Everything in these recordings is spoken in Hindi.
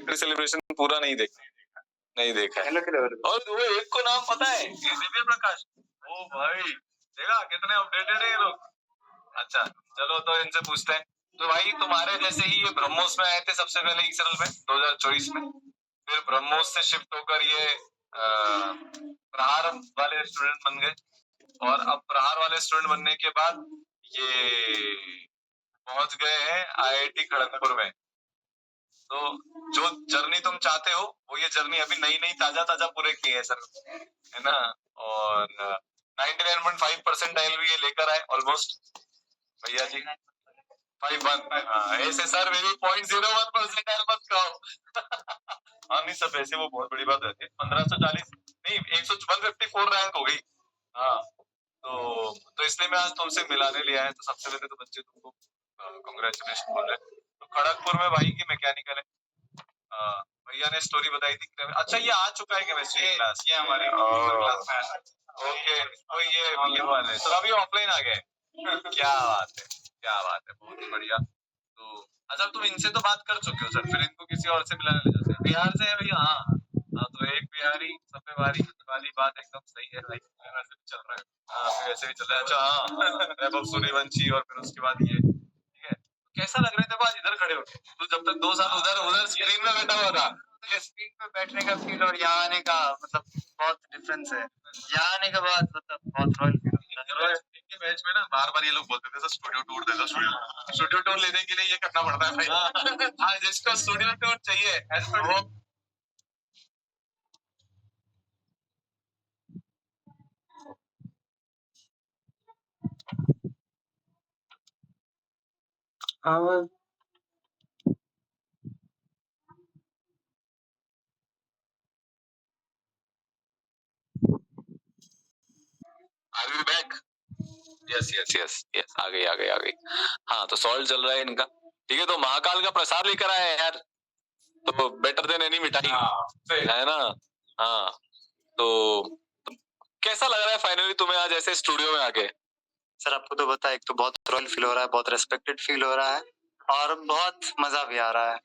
विक्ट्री सेलिब्रेशन पूरा नहीं देखा है। और वो एक को नाम पता है, दिव्य प्रकाश। ओ भाई देखा कितने अपडेटेड है ये लोग। अच्छा चलो तो इनसे पूछते हैं। तो भाई तुम्हारे जैसे ही ये ब्रह्मोस में आए थे सबसे पहले ईक्सएलएल में 2024 में, फिर ब्रह्मोस से शिफ्ट होकर ये प्रहार वाले स्टूडेंट बन गए, और अब प्रहार वाले स्टूडेंट बनने के बाद ये पहुंच गए हैं आईआईटी खड़गपुर में। तो जो जर्नी तुम चाहते हो वो ये जर्नी अभी नई नई ताजा पूरे की है सर, है ना। और 99.5 परसेंटाइल भी ये लेकर आए ऑलमोस्ट भैया जी। 5-1 ऐसे सर मेरी 0.01 परसेंटाइल मत कहो। हाँ नहीं सब ऐसे वो बहुत बड़ी बात रहती है। 1540 नहीं 154 रैंक हो गई। हाँ तो इसलिए मैं आज तुमसे मिलाने लिया है। तो सबसे पहले तो बच्चे तुमको कांग्रेचुलेशन बोल रहे हैं। तो खड़गपुर में भाई की मैकेनिकल है। भैया ने स्टोरी बताई थी। अच्छा ये आ चुका है केमिस्ट्री क्लास, ये हमारी क्लास में आया। ओके तो ये वाले तो अभी ऑफलाइन आ गए। क्या बात है, क्या बात है, बहुत ही बढ़िया। तो अच्छा तुम इनसे तो बात कर चुके हो सर, फिर इनको किसी और से मिलाने ले जाते हैं। बिहार से है भैया। हाँ तो एक बिहारी सब पे वाली बात एकदम सही है भाई, वैसे भी चल रहा है। हाँ वैसे भी चल रहा है। अच्छा हाँ वैभव सूर्यवंशी और फिर उसके बाद ये ठीक है। कैसा लग रहा था आज इधर खड़े होके? तू जब तक 2 साल उधर स्क्रीन में बैठा हुआ था, स्क्रीन पे बैठने का फील और यहाँ आने का मतलब बहुत डिफरेंस है। यहाँ आने के बाद मतलब बहुत रॉयल फील होता है। इनके बैच में ना बार-बार ये लोग बोलते थे सर स्टूडियो टूर दे दो, स्टूडियो टूर लेने के लिए ये करना पड़ता है भाई। हाँ जिसको स्टूडियो टूर चाहिए वो हाँ Are you back? यस आ गई। हाँ तो सॉल्व चल रहा है इनका। ठीक है तो महाकाल का प्रसाद लेकर आए यार, तो बेटर देन एनी मिठाई है ना। हाँ तो कैसा लग रहा है फाइनली तुम्हें आज ऐसे स्टूडियो में आके? सर आपको तो पता है, एक तो बहुत रॉयल फील हो रहा है, बहुत रेस्पेक्टेड फील हो रहा है और बहुत मजा भी आ रहा है।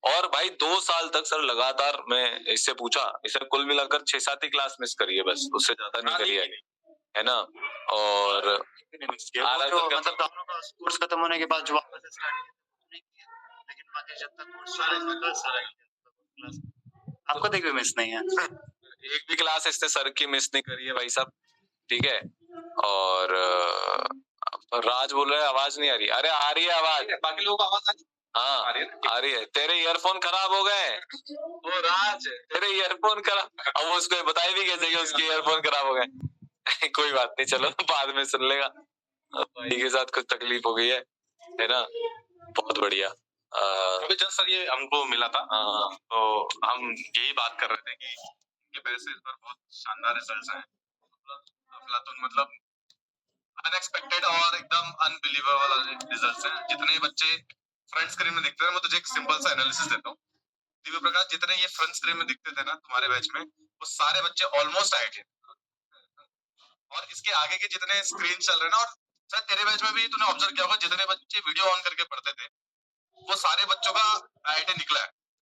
और भाई 2 साल तक सर लगातार मैं इससे पूछा, इसे कुल मिलाकर 6-7 ही क्लास मिस करी है बस, उससे ज्यादा नहीं करी है ना। और मतलब दोनों का कोर्स खत्म होने के बाद जो वापस स्टार्ट नहीं किया, लेकिन बाकी जब तक कोर्स आपको देख भी मिस नहीं है। एक भी क्लास इसने सर की मिस नहीं करी है भाई साहब, ठीक है। और राज बोल रहा है आवाज नहीं आ रही। अरे आ रही है आवाज, बाकी लोगों को आवाज आ रही है। हाँ आ रही है। तेरे ईयरफोन खराब हो गए। ओ राज तेरे ईयरफोन खराब, अब उसको बताई भी कैसे कि उसके ईयरफोन खराब हो गए। कोई बात नहीं चलो बाद में सुन लेगा। भाई के साथ कुछ तकलीफ हो गई है ना। बहुत बढ़िया। अभी जस्ट सर ये हमको मिला था। तो हम यही बात कर रहे थे कि इनके पैसे इस बार बहुत शानदार रिजल्ट्स हैं। अफलातुन मतलब अनएक्सपेक्टेड और एकदम अनबिलीवेबल रिजल्ट्स हैं। जितने बच्चे फ्रंट स्क्रीन में दिखते हैं, मैं तुझे एक सिंपल सा एनालिसिस देता हूँ। दिव्य प्रकाश जितने ये फ्रंट स्क्रीन में दिखते थे ना तुम्हारे बैच में, वो सारे बच्चे ऑलमोस्ट आए थे। और इसके आगे के जितने स्क्रीन चल रहे हैं ना, और शायद तेरे बैच में भी तूने ऑब्जर्व किया होगा, जितने बच्चे वीडियो ऑन करके पढ़ते थे वो सारे बच्चों का आईआईटी निकला है।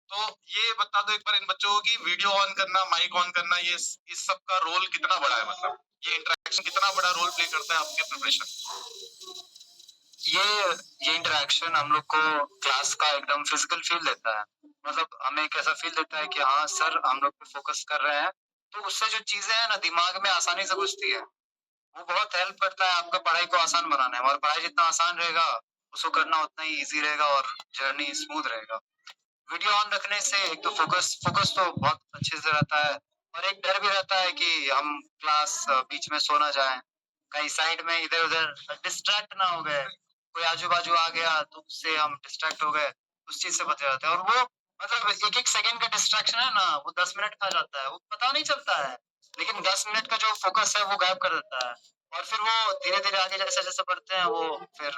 तो ये बता दो एक बार इन बच्चों को कि वीडियो ऑन करना, माइक ऑन करना, ये इस सब का रोल कितना बड़ा है, मतलब ये इंटरेक्शन कितना बड़ा रोल प्ले करता है आपके प्रिपरेशन? ये इंटरेक्शन हम लोग को क्लास का एकदम फिजिकल फील देता है। मतलब हमें एक ऐसा फील देता है कि हाँ सर हम लोग पे फोकस कर रहे हैं, तो उससे जो चीजें हैं ना दिमाग में आसानी से घुसती है, वो बहुत हेल्प करता है आपका पढ़ाई को आसान बनाने में। और पढ़ाई जितना आसान रहेगा उसको करना उतना ही इजी रहेगा और जर्नी स्मूथ रहेगा। वीडियो ऑन रखने से एक तो फोकस तो बहुत अच्छे से रहता है, और एक डर भी रहता है कि हम क्लास बीच में सो ना जाए, कहीं साइड में इधर उधर डिस्ट्रैक्ट ना हो गए, कोई आजू बाजू आ गया तो उससे हम डिस्ट्रैक्ट हो गए, उस चीज से बचे रहते हैं। और वो मतलब एक एक सेकंड का डिस्ट्रैक्शन है ना, वो 10 मिनट खा जाता है, वो पता नहीं चलता है, लेकिन 10 मिनट का जो फोकस है वो गायब कर देता है। और फिर वो धीरे धीरे आगे जैसे जैसे बढ़ते हैं वो फिर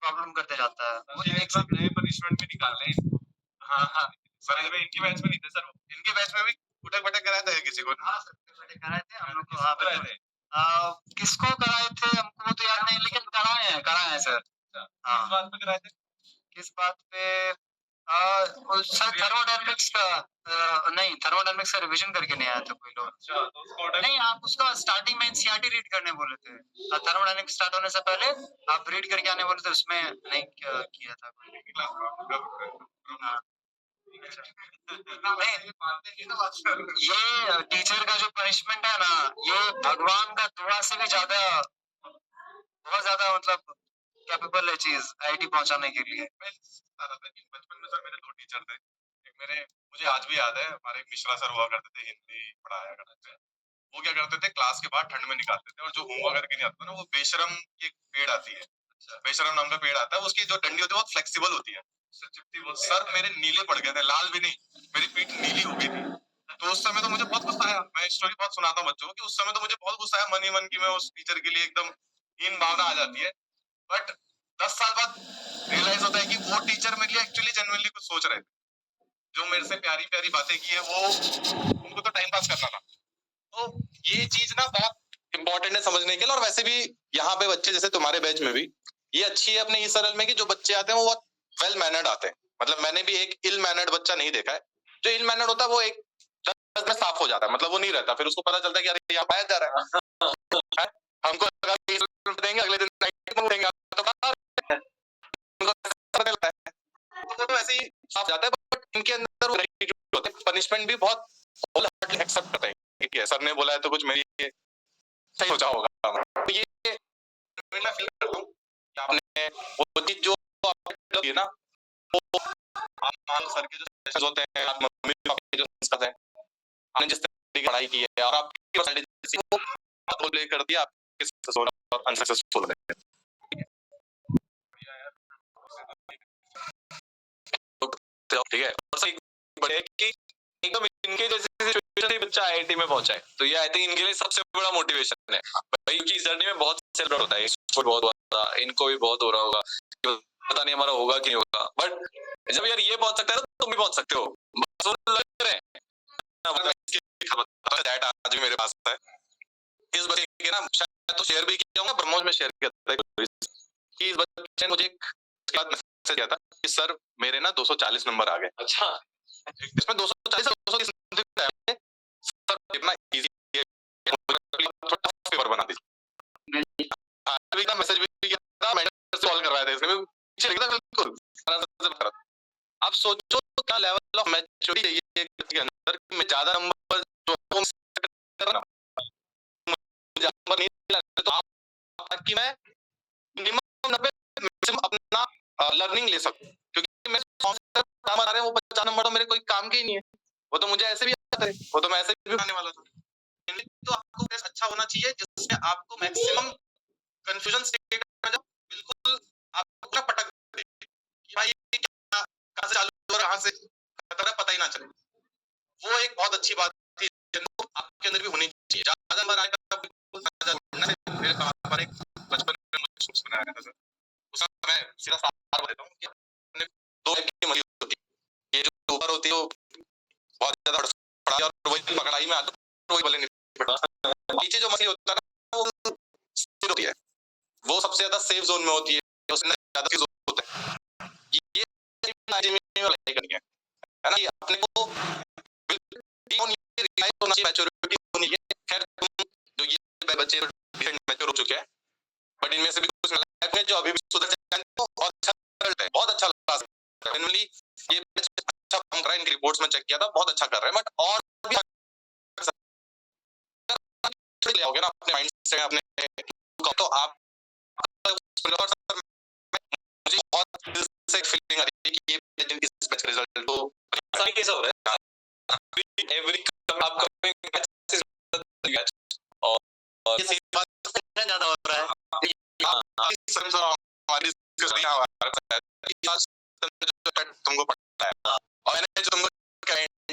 प्रॉब्लम करते जाता है। वो एक नए पनिशमेंट भी निकाल रहे हैं। हाँ हाँ सर इनके बैच में नहीं थे सर, इनके बैच में भी उठक बैठक कराए थे किसी को? हाँ सर बैठक कराए थे हम लोग को। हाँ कराए थे। किसको कराए थे हमको तो याद नहीं, लेकिन कराए हैं सर। हाँ किस बात पे कराए थे? किस बात पे सर थर्मोडायनेमिक्स का नहीं, थर्मोडायनेमिक्स का रिवीजन करके नहीं आया था कोई लोग। अच्छा, तो उसको order- नहीं, आप उसका स्टार्टिंग में एनसीईआरटी रीड करने बोले थे। थर्मोडायनेमिक्स स्टार्ट होने से पहले आप रीड करके आने बोले थे, उसमें नहीं किया था कोई। क्लास में हाँ। नहीं, ये टीचर का जो पनिशमेंट है ना, ये भगवान का दुआ से भी ज्यादा, बहुत ज्यादा मतलब कैपेबल है चीज आईआईटी पहुंचाने के लिए। बचपन में सर मेरे 2 टीचर थे। एक मेरे मुझे आज भी याद है, हमारे एक मिश्रा सर हुआ करते थे, हिंदी पढ़ाया करते थे। वो क्या करते थे, क्लास के बाद ठंड में निकालते थे और जो होमवर्क करके नहीं आता था ना, वो बेशरम की एक पेड़ आती है। अच्छा। बेशरम नाम का पेड़ आता है, उसकी जो डंडी होती है बहुत फ्लेक्सिबल होती है। सर मेरे नीले पड़ गए थे, लाल भी नहीं, मेरी पीठ नीली हो गई थी। तो उस समय तो मुझे बहुत गुस्सा आया। मैं स्टोरी बहुत सुनाता हूँ बच्चों को कि उस समय तो मुझे बहुत गुस्सा आया, मन ही मन की मैं उस टीचर के लिए एकदम हीन भावना आ जाती है। बट 10 साल बाद रियलाइज होता है कि वो टीचर मेरे लिए एक्चुअली जेन्युइनली कुछ सोच रहे थे। जो मेरे से प्यारी प्यारी बातें की है, वो उनको तो टाइम पास करना था। तो ये चीज ना बहुत इंपॉर्टेंट है समझने के लिए। और वैसे भी यहाँ पे बच्चे जैसे तुम्हारे बैच में भी ये अच्छी है अपने इस सरल में कि जो बच्चे आते हैं वो बहुत वेल मैनर्ड आते हैं। मतलब मैंने भी एक इल मैनर्ड बच्चा नहीं देखा है। जो इल मैनर्ड होता है वो एक 10 में साफ हो जाता है, मतलब वो नहीं रहता, फिर उसको पता चलता है कि अरे यहाँ पाया जा रहा है। हमको लगा कि इस देंगे, अगले दिन नाइट में देंगे, तो उनको पता चलता है, तो वो ऐसे ही साफ जाता है। बट इनके अंदर वो एटीट्यूड होता है, पनिशमेंट भी बहुत होलहार्टेडली एक्सेप्ट करते हैं। ठीक है, सर ने बोला है तो कुछ मेरी सही सोचा होगा। तो ये मैं फील करता हूँ कि आपने वो चीज जो आपने की है ना, वो आप मान सर के जो सेशंस होते हैं, आप मम्मी पापा के जो संस्कार हैं, आपने जिस तरीके की पढ़ाई की है और आपकी पर्सनैलिटी वो आप प्ले कर दिया, आपके सक्सेसफुल और अनसक्सेसफुल है। ठीक है, और सही बड़े कि एकदम इनके जैसे सिचुएशन बच्चा आईआईटी में पहुंचा है, तो ये आई थिंक इनके लिए सबसे बड़ा मोटिवेशन है भाई, कि इस जर्नी में बहुत सेल्फ होता है, बहुत होता है, इनको भी बहुत हो रहा होगा, पता नहीं हमारा होगा कि नहीं होगा। बट जब यार ये पहुंच सकता है तो तुम भी पहुंच सकते हो। बस वो लग रहे हैं आज भी मेरे पास है इस बच्चे के ना, शायद तो शेयर भी किया होगा, ब्रह्मोस में शेयर किया था कि इस बच्चे ने मुझे एक बात मैसेज किया था कि सर मेरे ना 240 नंबर आ गए। अच्छा, इसमें 240 और 230 नंबर सर इतना इजी है, थोड़ा टफ पेपर बना दीजिए। आज भी का मैसेज भी किया था, मैंने सॉल्व करवाया था, इसमें पीछे लिखा था बिल्कुल। अब सोचो क्या लेवल ऑफ मैच्योरिटी चाहिए एक बच्चे के अंदर कि मैं ज्यादा नंबर जो कर रहा हूं, मुझे नंबर नहीं मिला तो आप ताकि मैं मिनिमम 90 मैक्सिमम अपना लर्निंग ले सकूं, क्योंकि मैं काम आ रहे हैं वो 50 नंबर तो मेरे कोई काम के ही नहीं है, वो तो मुझे ऐसे भी आता है, वो तो मैं ऐसे भी बनाने वाला था। तो आपको टेस्ट अच्छा होना चाहिए जिसमें आपको मैक्सिमम कंफ्यूजन स्टेट में जब बिल्कुल आपको पूरा पटक दे कि भाई ये क्या कहां से चालू हो रहा है, कहां से खत्म है, पता ही ना चले। वो एक बहुत अच्छी बात थी जो आपके अंदर भी होनी चाहिए। ज्यादा नंबर आने का बिल्कुल मेरे पापा ने बचपन में मुझे सोच बनाया था सर, उस समय मैं सीधा साफ देता हूं कि अपने दो टाइप की मछली होती है, ये जो ऊपर होती है वो बहुत ज्यादा फड़ा और वही पकड़ाई में आता है, वही भले नहीं फटा। नीचे जो मछली होता है ना वो स्थिर होती है, वो सबसे ज्यादा सेफ जोन में होती है, उसमें ज्यादा चीज होता है। ये करनी है ना, ये अपने को रियलाइज होना चाहिए, मैच्योरिटी होनी है। खैर तुम जो ये बच्चे मैच्योर हो चुके हैं, बट इनमें से भी कुछ लाइफ में जो अभी भी सुधर जाते हैं तो बहुत अच्छा रिजल्ट है, बहुत अच्छा लगा जनरली ये अच्छा काम कर रहा है, इनकी रिपोर्ट्स में चेक किया था, बहुत अच्छा कर रहे हैं। बट और भी ले आओगे ना अपने माइंड से, अपने तो आप मुझे बहुत दिल से फीलिंग आ रही है कि ये इस बैच रिजल्ट तो ऐसा ही कैसे हो रहा है एवरी अपकमिंग बैच और ये सही बात ज्यादा हो रहा है। हमारी डिस्कशन यहाँ हो रहा है, तुमको पता है और मैंने जो तुमको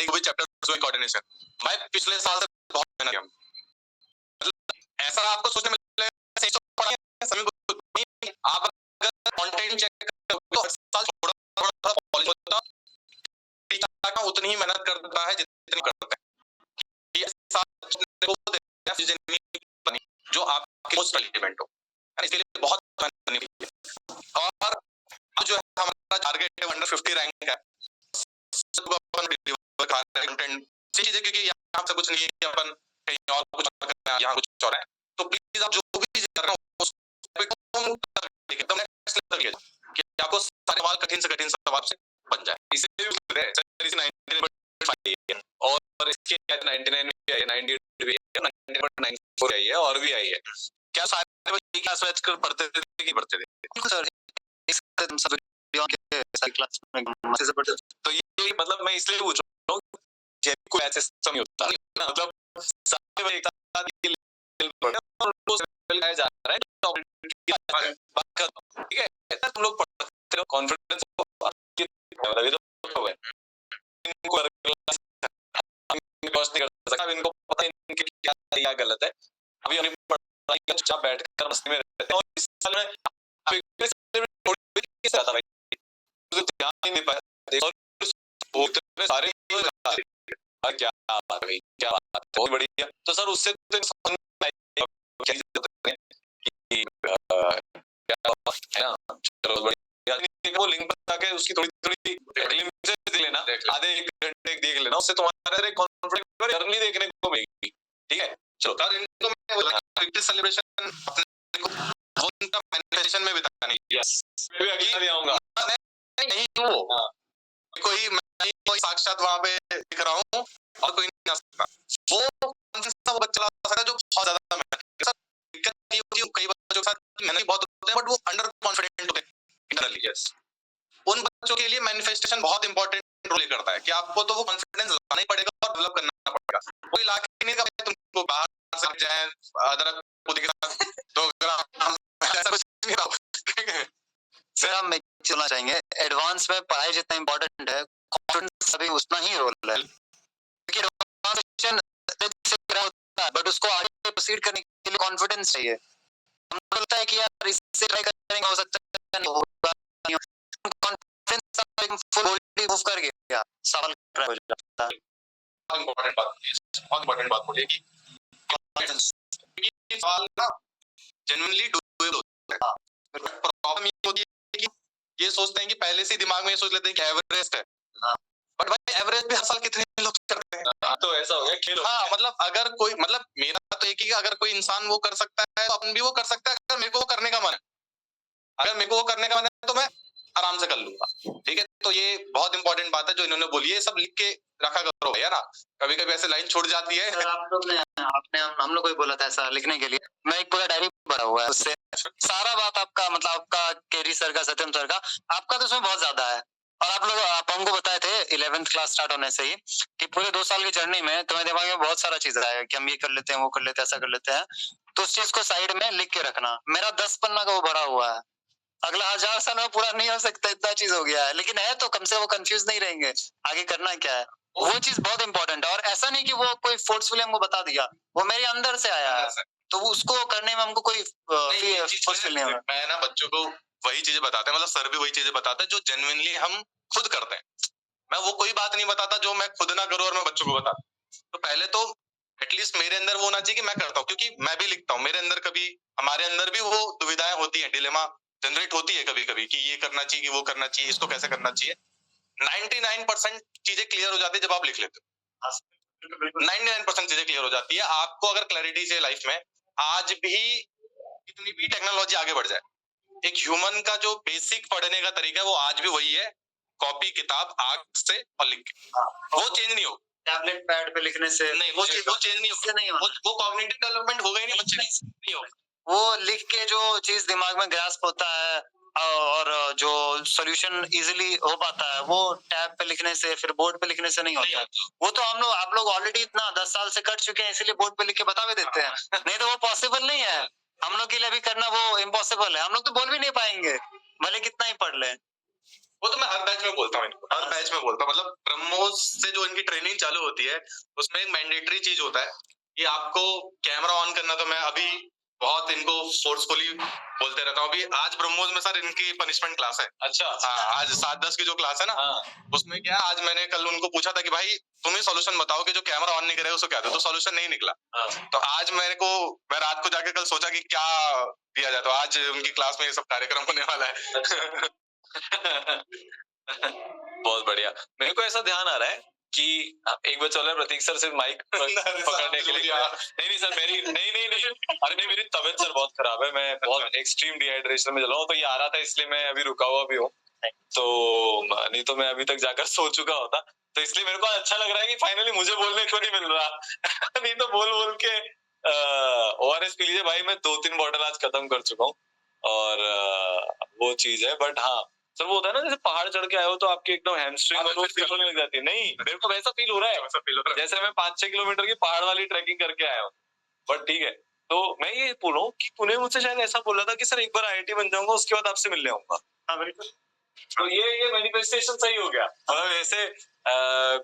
को भी चैप्टर कोऑर्डिनेशन भाई पिछले साल से बहुत मेहनत किया, मतलब ऐसा आपको सोचने में सही तो पढ़ा है सभी को नहीं, आप अगर कंटेंट चेक करोगे तो हर साल थोड़ा थोड़ा पॉलिश होता है, उतनी ही मेहनत करता है जितनी करता है। ये साल जो आपके मोस्ट रिलेवेंट हो, इसके लिए बहुत मेहनत करनी पड़ती है। और जो है हमारा टारगेट है 150 रैंक है, कंटेंट चीजें, क्योंकि यहाँ से कुछ नहीं है कि अपन कहीं और कुछ और कर रहे हैं, यहाँ कुछ और है, तो प्लीज आप जो भी चीज कर रहे हो उसको एकदम नेक्स्ट लेवल ले जाओ कि आपको सारे सवाल कठिन से कठिन सवाल से बन जाए। इसलिए और इसके 99 भी आई है, 98 भी आई है, 99.94 आई है और भी आई है। क्या सारे बच्चे क्लास में आजकल पढ़ते थे कि पढ़ते थे? सर तो ये मतलब मैं इसलिए पूछ रहा हूँ, कोई ऐसे सिस्टम नहीं होता, मतलब सारे एक साथ और उनको लाया जा रहा है, ठीक है? तुम लोग पढ़ते हो, कॉन्फिडेंस इनको पता है इनके क्या गलत है, अभी हमें चुपचाप बैठकर मस्ती में रहते हैं और इस साल में ध्यान नहीं दे पाए सारे क्या बात है, क्या बात है, बहुत बढ़िया। तो सर उससे वो लिंक पर जाके उसकी थोड़ी थोड़ी देख लेना, आधे एक घंटे देख लेना, उससे तुम्हारे कॉन्फिडेंस जर्नी देखने को मिलेगी। ठीक है, चलो सर इनको मैं बोला सेलिब्रेशन मैनिफेस्टेशन में बितानी। यस, मैं भी अगली बार आऊंगा, नहीं वो कोई साक्षात वहां पे दिख रहा हूँ और कोई नहीं आ सकता, वो बच्चा ला सकता है जो बहुत ज्यादा मेहनत। दिक्कत ये होती है कई बच्चों के साथ मेहनत बहुत होते हैं बट वो अंडर कॉन्फिडेंट होते हैं इंटरनली। यस, उन बच्चों के लिए मैनिफेस्टेशन बहुत इंपॉर्टेंट रोल करता है कि आपको तो वो कॉन्फिडेंस लाना ही पड़ेगा और डेवलप करना पड़ेगा। कोई ला के नहीं का तुमको बाहर से जाए अदरक खुद के साथ 2 ग्राम ऐसा कुछ नहीं रहा। सर हम चलना चाहेंगे, एडवांस में पढ़ाई जितना इम्पोर्टेंट है, कॉन्फिडेंस भी उतना ही रोल है, क्योंकि बट उसको आगे प्रोसीड करने के लिए कॉन्फिडेंस चाहिए। हमको लगता है कि यार इससे ट्राई करेंगे हो सकता है नहीं होगा, कॉन्फिडेंस फुल बॉडी मूव कर गया सवाल ट्राई हो जाता है। बहुत इंपॉर्टेंट बात बोलिए कि सवाल ना जेन्युइनली डूएबल होता है। प्रॉब्लम ये होती है कि ये सोचते हैं कि पहले से दिमाग में ये सोच लेते हैं कि एवरेस्ट है, बट भाई एवरेज भी हर साल कितने लोग करते हैं। तो ऐसा हो गया खेल। हाँ, मतलब अगर कोई, मतलब मेरा तो एक ही, अगर कोई इंसान वो कर सकता है तो अपन भी वो कर सकता है। अगर मेरे को वो करने का मन है, अगर मेरे को वो करने का मन है तो मैं आराम से कर लूंगा। ठीक है, तो ये बहुत इंपॉर्टेंट बात है जो इन्होंने बोली है, सब लिख के रखा करो भैया ना, कभी कभी ऐसे लाइन छूट जाती है। आप लोग ने आपने हम लोग को ही बोला था ऐसा लिखने के लिए, मैं एक पूरा डायरी भरा हुआ है उससे सारा बात आपका, मतलब आपका केरी सर का, सत्यम सर का, आपका तो उसमें बहुत ज्यादा है। और आप हमको बताए थे 11th क्लास स्टार्ट होने से ही कि पूरे 2 साल की जर्नी में तुम्हारे दिमाग में बहुत सारा चीज आएगा कि हम ये कर लेते हैं, वो कर लेते हैं, ऐसा कर लेते हैं, तो उस चीज को साइड में लिख के रखना। मेरा 10 पन्ना का वो भरा हुआ है, अगला 1000 साल में पूरा नहीं हो सकता, इतना चीज हो गया है, लेकिन है तो कम से वो कंफ्यूज नहीं रहेंगे आगे करना क्या है। वो चीज बहुत इंपॉर्टेंट है, और ऐसा नहीं कि वो कोई फोर्सफुली हमको बता दिया, वो मेरे अंदर से आया है, तो उसको करने में हमको कोई फोर्सफुल नहीं है। मैं ना बच्चों को वही चीजें बताते हैं, मतलब सर भी वही चीजें बताते हैं जो जेन्युइनली हम खुद करते हैं। मैं वो कोई बात नहीं बताता जो मैं खुद ना करूं और मैं बच्चों को बताता। तो पहले तो एटलीस्ट मेरे अंदर वो होना चाहिए कि मैं करता हूँ, क्योंकि मैं भी लिखता हूँ, मेरे अंदर कभी, हमारे अंदर भी वो दुविधाएं होती हैं, डिलेमा जनरेट होती है कभी कभी कि ये करना चाहिए कि वो करना चाहिए, इसको कैसे करना चाहिए। 99% चीजें क्लियर हो जाती है जब आप लिख लेते हो। 99% चीजें क्लियर हो जाती है। आपको अगर क्लैरिटी चाहिए लाइफ में, आज भी कितनी भी टेक्नोलॉजी आगे बढ़ जाए, एक ह्यूमन का जो बेसिक पढ़ने का तरीका है वो आज भी वही है, कॉपी किताब आग से और लिख के। वो चेंज नहीं हो, टैबलेट पैड पे लिखने से नहीं, वो चेंज नहीं हो, वो कॉग्निटिव डेवलपमेंट होगा ही नहीं बच्चे नहीं हो। वो लिख के जो चीज दिमाग में ग्रास्प होता है और जो सॉल्यूशन इजीली हो पाता है, वो टैब पे लिखने से, फिर बोर्ड पे लिखने से नहीं होता। वो तो आप लोग ऑलरेडी इतना 10 साल से कर चुके हैं, इसलिए बोर्ड पे लिख के बता भी देते हैं। नहीं तो वो पॉसिबल नहीं है, हम लोग के लिए भी करना वो इम्पॉसिबल है। हम लोग तो बोल भी नहीं पाएंगे भले कितना ही पढ़ ले। वो तो मैं हर बैच में बोलता हूँ इनको, हर बैच में बोलता हूँ, मतलब ब्रह्मोस से जो इनकी ट्रेनिंग चालू होती है उसमें एक मैंडेटरी चीज होता है कि आपको कैमरा ऑन करना। तो मैं अभी बहुत इनको फोर्सफुली बोलते रहता हूँ। अभी आज ब्रह्मोस में सर इनकी पनिशमेंट क्लास है। अच्छा, हाँ, आज 7-10 की जो क्लास है ना, उसमें क्या, आज मैंने कल उनको पूछा था कि भाई तुम ही सॉल्यूशन बताओ कि जो कैमरा ऑन नहीं करेगा उसको क्या दो, तो सॉल्यूशन नहीं निकला। तो आज मैं रात को जाके कल सोचा कि क्या दिया जाए, तो आज उनकी क्लास में ये सब कार्यक्रम होने वाला है। बहुत बढ़िया। मेरे को ऐसा ध्यान आ रहा है कि एक बच्चा बोला प्रतीक सर सिर्फ माइक पकड़ने के लिए। नहीं सर मेरी नहीं अरे नहीं मेरी तबीयत सर बहुत खराब है, मैं बहुत एक्सट्रीम डिहाइड्रेशन में चल रहा हूँ, तो ये आ रहा था इसलिए मैं अभी रुका हुआ भी हूँ, तो नहीं तो मैं अभी तक जाकर सो चुका होता, तो इसलिए मेरे को अच्छा लग रहा है कि फाइनली मुझे बोलने को नहीं मिल रहा नहीं तो बोल बोल के ORS पी लीजिए भाई, मैं 2-3 बॉटल आज खत्म कर चुका हूँ, और वो चीज है। बट हाँ सर वो होता है ना जैसे पहाड़ चढ़ के आए हो तो आपकी एकदम हैमस्ट्रिंग और वो फील होने लग जाती है। नहीं मेरे को वैसा फील हो रहा है जैसे मैं 5-6 किलोमीटर की पहाड़ वाली ट्रैकिंग करके आया हूँ। बट ठीक है, तो मैं ये बोल रहा हूँ कि पुणे मुझसे शायद ऐसा बोला था कि सर एक बार IIT बन जाऊंगा उसके बाद आपसे मिलने आऊंगा। हाँ बिल्कुल, तो ये मैनिफेस्टेशन सही हो गया। मतलब ऐसे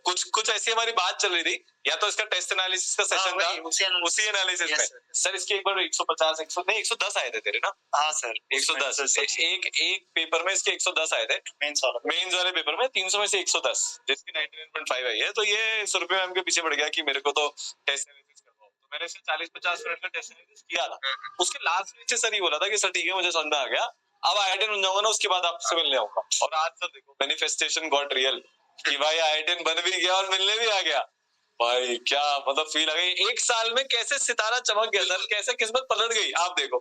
कुछ ऐसी हमारी बात चल रही थी, या तो इसका टेस्ट एनालिसिस का सेशन था, उसी एनालिसिस में सर इसके एक बार 150 110 आए थे तेरे ना। हाँ सर 110 एक पेपर में इसके 110 आए थे मेंस वाले पेपर में, 300 में से 110 जिसकी 99.5 आई है, तो ये सुरभि मैम के पीछे पड़ गया कि मेरे को तो टेस्ट एनालिसिस करवाओ, तो मैंने इसे 40-50 मिनट का टेस्ट एनालिसिस किया था। उसके लास्ट में सर ये बोला था कि सर ठीक है मुझे समझ में आ गया, अब IIT बन जाऊंगा ना उसके बाद आपसे मिलने आऊंगा, और आज सर देखो मैनिफेस्टेशन गॉट रियल कि भाई IIT बन भी गया और मिलने भी आ गया। भाई क्या मतलब फील आ गई, एक साल में कैसे सितारा चमक गया सर, कैसे किस्मत पलट गई आप देखो,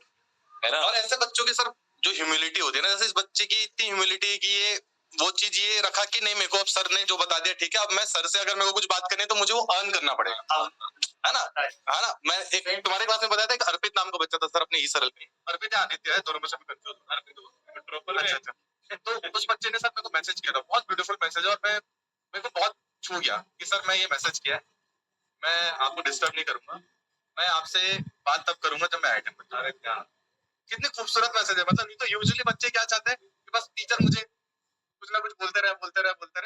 है ना। और ऐसे बच्चों की सर जो ह्यूमिलिटी होती है ना, जैसे इस बच्चे की इतनी ह्यूमिलिटी की ये वो चीज ये रखा कि नहीं मेरे को अब सर ने जो बता दिया ठीक है, अब मैं सर से अगर मेरे को कुछ बात करनी है तो मुझे वो अर्न करना पड़ेगा, है ना। मैं एक तुम्हारे क्लास में बताया था एक अर्पित नाम का बच्चा था सर अपने सरल में, अर्पित या आदित्य है दोनों में से कंफ्यूज हूं, अर्पित अच्छा तो उस बच्चे ने सर मेरे को मैसेज किया था, बहुत ब्यूटीफुल मैसेज, और मैं मेरे को बहुत छू गया कि सर मैं ये मैसेज किया है, मैं आपको डिस्टर्ब नहीं करूंगा, मैं आपसे बात तब करूंगा जब मैं IIT में बता रहा क्या कितनी खूबसूरत मैसेज है। मतलब नहीं तो यूजुअली बच्चे क्या चाहते हैं कि बस टीचर मुझे कुछ ना कुछ बोलते रहे,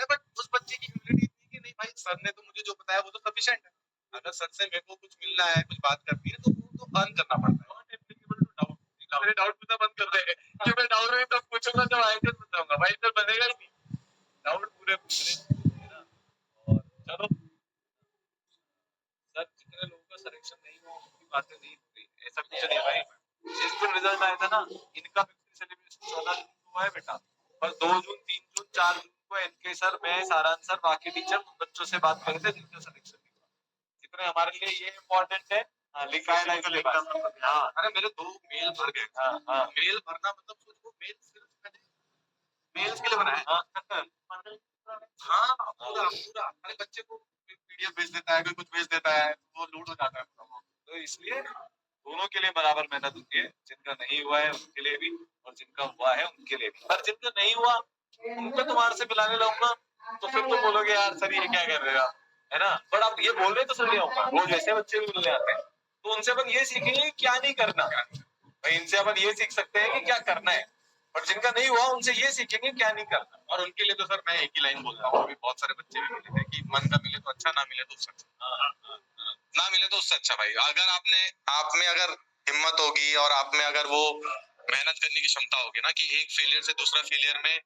बट उस बच्चे की ह्यूमिलिटी थी कि नहीं भाई सर ने तो मुझे जो बताया वो तो सफिशिएंट है, अगर सर से मेरे को कुछ मिलना है कुछ बात करनी है तो वो तो अर्न करना पड़ता है। मेरे डाउट पूछना बंद कर दे कि मैं डाउट में तब पूछूंगा जब IIT बताऊंगा, भाई फिर बनेगा ही नहीं, डाउट पूरे पूछने है ना। और चलो सर जितने लोगों का सिलेक्शन नहीं हुआ उनकी बातें नहीं होती, ऐसा कुछ नहीं है भाई। जिस दिन रिजल्ट आया था ना इनका 50 सेलिब्रेशन 14 जून को हुआ है बेटा, पर 2 जून 3 जून 4 जून को NK सर मैं सारांश सर बाकी टीचर बच्चों से बात कर रहे थे जिनका सिलेक्शन नहीं हुआ। जितने हमारे लिए ये इम्पोर्टेंट है लिखा है लाइफ के पास। हाँ अरे मेरे 2 मेल भर गए। हाँ मेल भरना मतलब सोचो मेल सिर्फ मैंने मेल्स के लिए बनाया। हाँ पूरा पूरा अरे बच्चे को PDF भेज देता है कोई कुछ भेज देता है वो लोड हो जाता है पूरा, तो इसलिए दोनों के लिए बराबर मेहनत होती है, जिनका नहीं हुआ है उनके लिए भी और जिनका हुआ है उनके लिए भी। पर जिनका नहीं हुआ उनको तुम्हारे से मिलाने लाऊंगा तो फिर तुम बोलोगे यार सर ये क्या कर रहे हो, है ना। बट आप ये बोल रहे तो सर नहीं आऊंगा, वो जैसे बच्चे भी मिलने आते हैं तो उनसे अपन ये सीखेंगे कि क्या नहीं करना, भाई इनसे अपन ये सीख सकते हैं कि क्या करना है, और जिनका नहीं हुआ उनसे ये सीखेंगे क्या नहीं करना। और उनके लिए तो सर मैं एक ही लाइन बोलता हूँ, अभी बहुत सारे बच्चे भी मिले थे कि मन का मिले तो अच्छा, ना मिले तो उससे अच्छा, ना मिले तो उससे अच्छा। भाई अगर आप में अगर हिम्मत होगी और आप में अगर वो मेहनत करने की क्षमता होगी ना कि एक फेलियर से दूसरा फेलियर में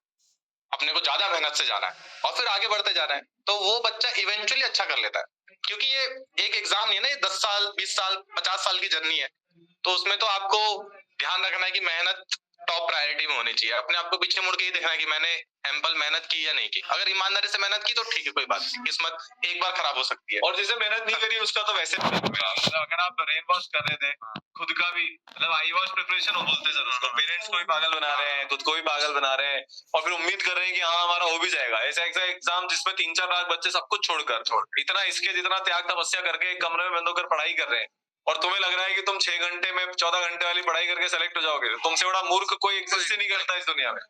अपने को ज्यादा मेहनत से जाना है और फिर आगे बढ़ते जाना है, तो वो बच्चा इवेंचुअली अच्छा कर लेता है। क्योंकि ये एक एग्जाम नहीं है ना, ये 10 साल 20 साल 50 साल की जर्नी है, तो उसमें तो आपको ध्यान रखना है कि मेहनत टॉप प्रायोरिटी में होनी चाहिए। अपने आपको पीछे मुड़ के ही देखना है कि मैंने एम्पल मेहनत की या नहीं की। अगर ईमानदारी से मेहनत की तो ठीक है, कोई बात नहीं, किस्मत एक बार खराब हो सकती है। और जिसे मेहनत नहीं करी उसका तो वैसे अगर आप ब्रेन वॉश कर रहे थे खुद का भी, मतलब आई वॉश प्रिपरेशन हो बोलते सर उसको, पेरेंट्स को भी पागल बना रहे हैं, खुद को भी पागल बना रहे हैं, और फिर उम्मीद कर रहे हैं कि हाँ हमारा हो भी जाएगा। ऐसा एग्जाम जिसमें 3-4 लाख बच्चे सब कुछ छोड़कर इतना इसके जितना त्याग तपस्या करके एक कमरे में बंद होकर पढ़ाई कर रहे हैं, और तुम्हें लग रहा है कि तुम 6 घंटे में 14 घंटे वाली पढ़ाई करके सेलेक्ट हो जाओगे। तुमसे बड़ा मूर्ख कोई एग्जिस्ट ही नहीं करता इस दुनिया में।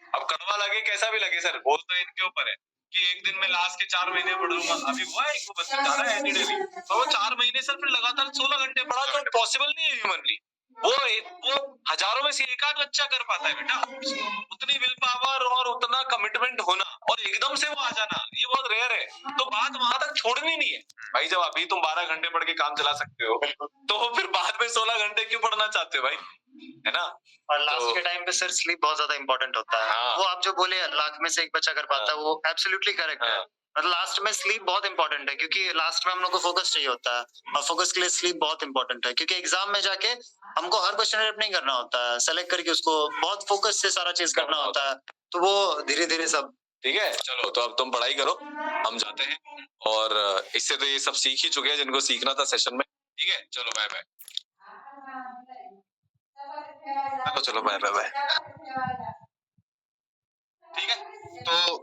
अब कड़वा लगे कैसा भी लगे सर, बोल तो इनके ऊपर है कि एक दिन में लास्ट के 4 महीने पढ़ लूंगा। अभी हुआ है एक बच्चा जा रहा है डेली, तो वो 4 महीने सर फिर लगातार 16 घंटे पढ़ा, जो पॉसिबल नहीं है ह्यूमनली। वो हजारों में से एक आध बच्चा कर पाता है बेटा। उतनी विल पावर और उतना कमिटमेंट होना और एकदम से वो आ जाना ये बहुत रेयर है। तो बात वहां तक छोड़नी नहीं है भाई। जब अभी तुम 12 घंटे पढ़ के काम चला सकते हो तो फिर बाद में 16 घंटे क्यों पढ़ना चाहते हो भाई, है ना। और लास्ट के टाइम पे सर स्लीप बहुत ज्यादा इंपॉर्टेंट होता है। हाँ। वो आप जो बोले लाख में से एक बच्चा कर पाता है, वो एब्सोल्युटली करेक्ट है। मतलब लास्ट में स्लीप बहुत इंपॉर्टेंट है, क्योंकि लास्ट में हम लोग को फोकस चाहिए होता है, और फोकस के लिए स्लीप बहुत इंपॉर्टेंट है। क्योंकि एग्जाम में जाके हमको हर क्वेश्चन अटेम्प्ट नहीं करना होता है, सेलेक्ट करके उसको बहुत फोकस से सारा चीज करना होता है, तो वो धीरे धीरे सब ठीक है, चलो तो अब तुम पढ़ाई करो, हम जाते हैं। और इससे तो ये सब सीख ही चुके हैं जिनको सीखना था सेशन में। ठीक है, चलो बाय बाय। चलो बाय बाय बाय। ठीक है, तो